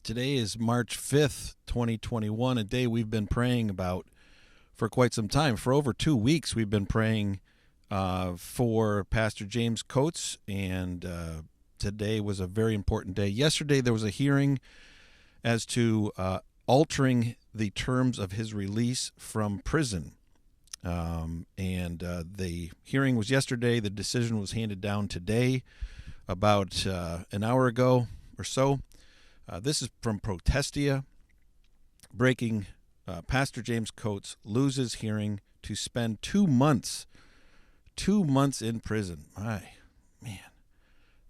Today is March 5th, 2021, a day we've been praying about for quite some time. For over 2 weeks, we've been praying for Pastor James Coates, and today was a very important day. Yesterday, there was a hearing as to altering the terms of his release from prison. The hearing was yesterday. The decision was handed down today, about an hour ago or so. This is from Protestia. Breaking, Pastor James Coates loses hearing to spend 2 months. 2 months in prison. Man.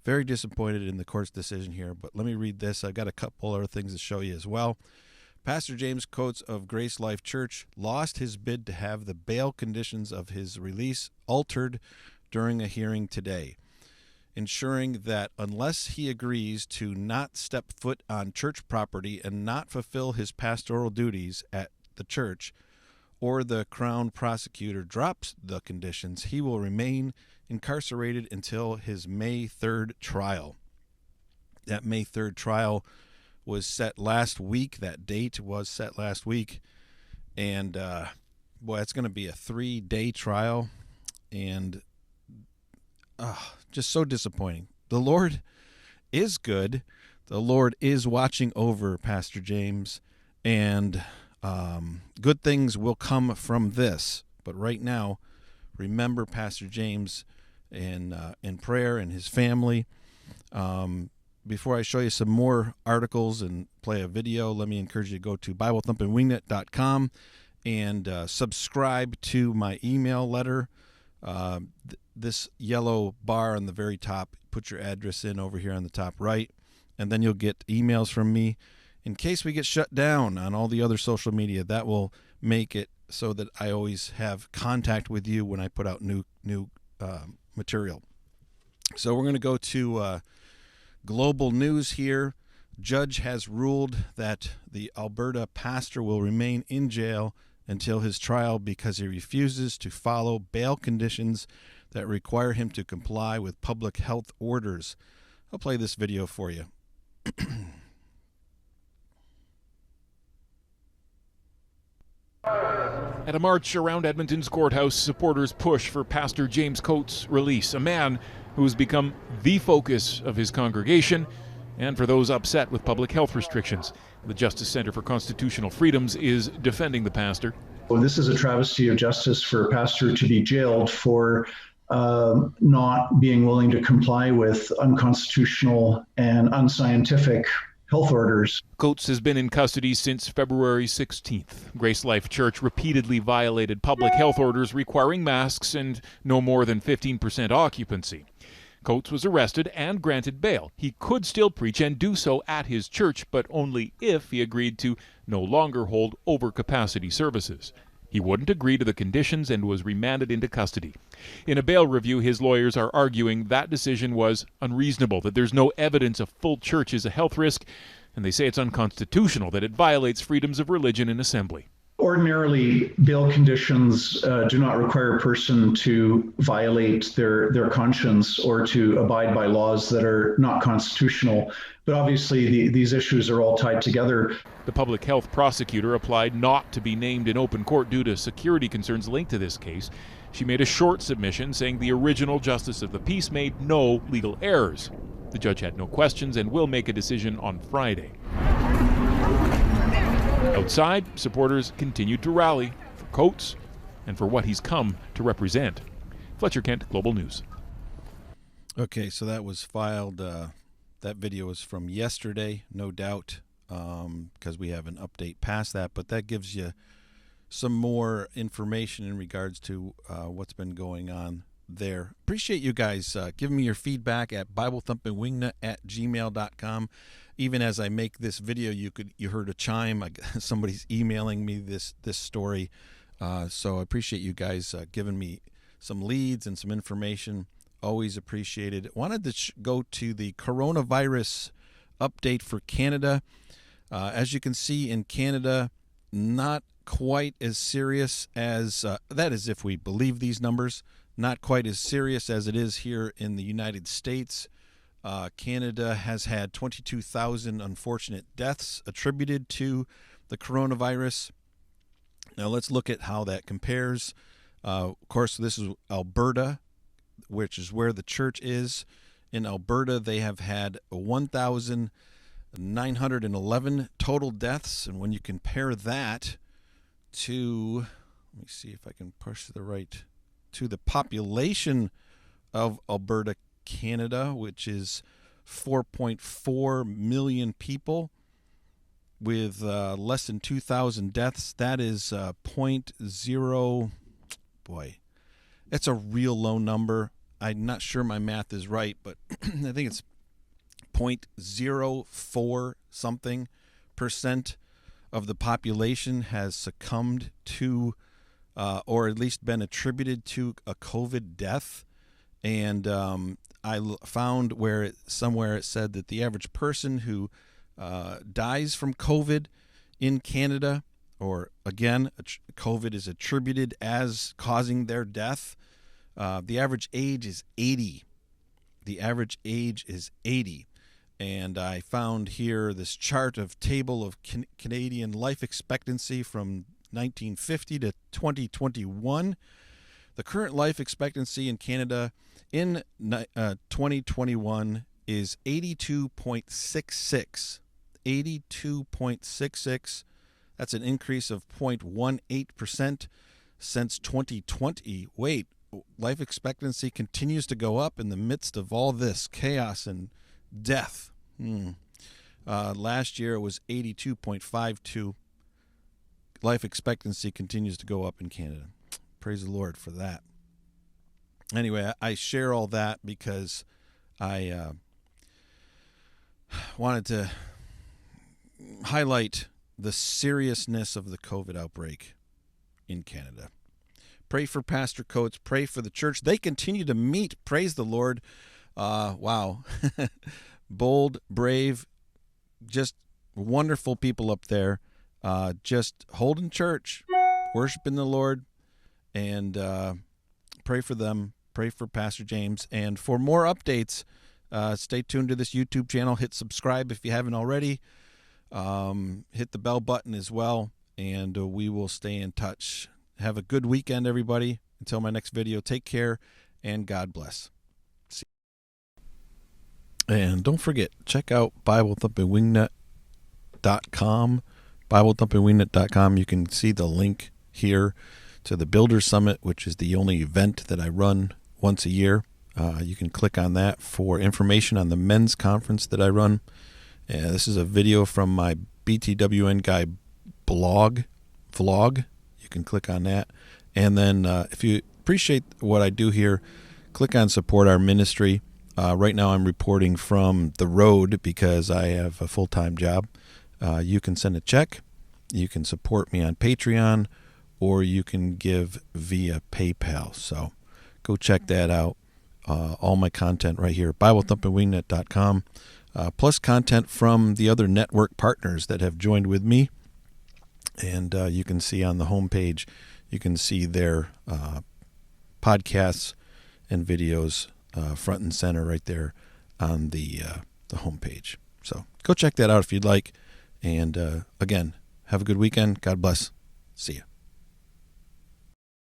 Very disappointed in the court's decision here, but let me read this. I've got a couple other things to show you as well. Pastor James Coates of Grace Life Church lost his bid to have the bail conditions of his release altered during a hearing today, ensuring that unless he agrees to not step foot on church property and not fulfill his pastoral duties at the church, or the Crown prosecutor drops the conditions, he will remain incarcerated until his May 3rd trial. That May 3rd trial was set last week. That date was set last week. And, it's going to be a 3-day trial. And just so disappointing. The Lord is good. The Lord is watching over Pastor James, and good things will come from this. But right now, remember Pastor James in prayer and his family. Before I show you some more articles and play a video, let me encourage you to go to BibleThumpingWingNet.com and subscribe to my email letter. This yellow bar on the very top, put your address in over here on the top right, and then you'll get emails from me. In case we get shut down on all the other social media, that will make it so that I always have contact with you when I put out new material. So we're going to go to global news here. Judge has ruled that the Alberta pastor will remain in jail until his trial because he refuses to follow bail conditions that require him to comply with public health orders. I'll play this video for you. At a march around Edmonton's courthouse, supporters push for Pastor James Coates' release, a man who has become the focus of his congregation and for those upset with public health restrictions. The Justice Center for Constitutional Freedoms is defending the pastor. Well, this is a travesty of justice for a pastor to be jailed for not being willing to comply with unconstitutional and unscientific health orders. Coates has been in custody since February 16th. Grace Life Church repeatedly violated public health orders requiring masks and no more than 15% occupancy. Coates was arrested and granted bail. He could still preach and do so at his church, but only if he agreed to no longer hold overcapacity services. He wouldn't agree to the conditions and was remanded into custody. In a bail review, his lawyers are arguing that decision was unreasonable, that there's no evidence a full church is a health risk, and they say it's unconstitutional, that it violates freedoms of religion and assembly. Ordinarily, bail conditions do not require a person to violate their conscience or to abide by laws that are not constitutional. But obviously, these issues are all tied together. The public health prosecutor applied not to be named in open court due to security concerns linked to this case. She made a short submission saying the original justice of the peace made no legal errors. The judge had no questions and will make a decision on Friday. Outside, supporters continued to rally for Coates and for what he's come to represent. Fletcher Kent, Global News. Okay, so that was filed. That video was from yesterday, no doubt, because we have an update past that. But that gives you some more information in regards to what's been going on there. Appreciate you guys giving me your feedback at BibleThumpingWingNut@gmail.com. Even as I make this video, you heard a chime. Somebody's emailing me this story. So I appreciate you guys giving me some leads and some information. Always appreciated. Wanted to go to the coronavirus update for Canada. As you can see in Canada, not quite as serious as, that is if we believe these numbers, not quite as serious as it is here in the United States. Canada has had 22,000 unfortunate deaths attributed to the coronavirus. Now let's look at how that compares. Of course, this is Alberta, which is where the church is. In Alberta, they have had 1,911 total deaths. And when you compare that to, let me see if I can push to the right, to the population of Alberta, Canada, which is 4.4 million people with less than 2,000 deaths. That is 0.0, boy, it's a real low number. I'm not sure my math is right, but I think it's 0.04 something percent of the population has succumbed to or at least been attributed to a COVID death. And I found somewhere it said that the average person who dies from COVID in Canada, or again, COVID is attributed as causing their death, the average age is 80. The average age is 80. And I found here this table of Canadian life expectancy from 1950 to 2021. The current life expectancy in Canada in 2021 is 82.66. 82.66. That's an increase of 0.18% since 2020. Wait, life expectancy continues to go up in the midst of all this chaos and death. Last year it was 82.52. Life expectancy continues to go up in Canada. Praise the Lord for that. Anyway, I share all that because I wanted to highlight the seriousness of the COVID outbreak in Canada. Pray for Pastor Coates. Pray for the church. They continue to meet. Praise the Lord. Wow. Bold, brave, just wonderful people up there. Just holding church, worshiping the Lord, and pray for them. Pray for Pastor James. And for more updates, stay tuned to this YouTube channel. Hit subscribe if you haven't already. Hit the bell button as well, and we will stay in touch. Have a good weekend, everybody. Until my next video, take care, and God bless. See you. And don't forget, check out BibleThumpingWingNut.com. BibleThumpingWingNut.com. You can see the link here to the Builder Summit, which is the only event that I run once a year. You can click on that for information on the men's conference that I run. This is a video from my BTWN guy vlog. You can click on that. And then if you appreciate what I do here, click on support our ministry. Right now I'm reporting from the road because I have a full-time job. You can send a check. You can support me on Patreon, or you can give via PayPal. So go check that out. All my content right here, BibleThumpingWingNut.com, plus content from the other network partners that have joined with me. And you can see on the homepage, you can see their podcasts and videos front and center right there on the homepage. So go check that out if you'd like. And again, have a good weekend. God bless. See ya.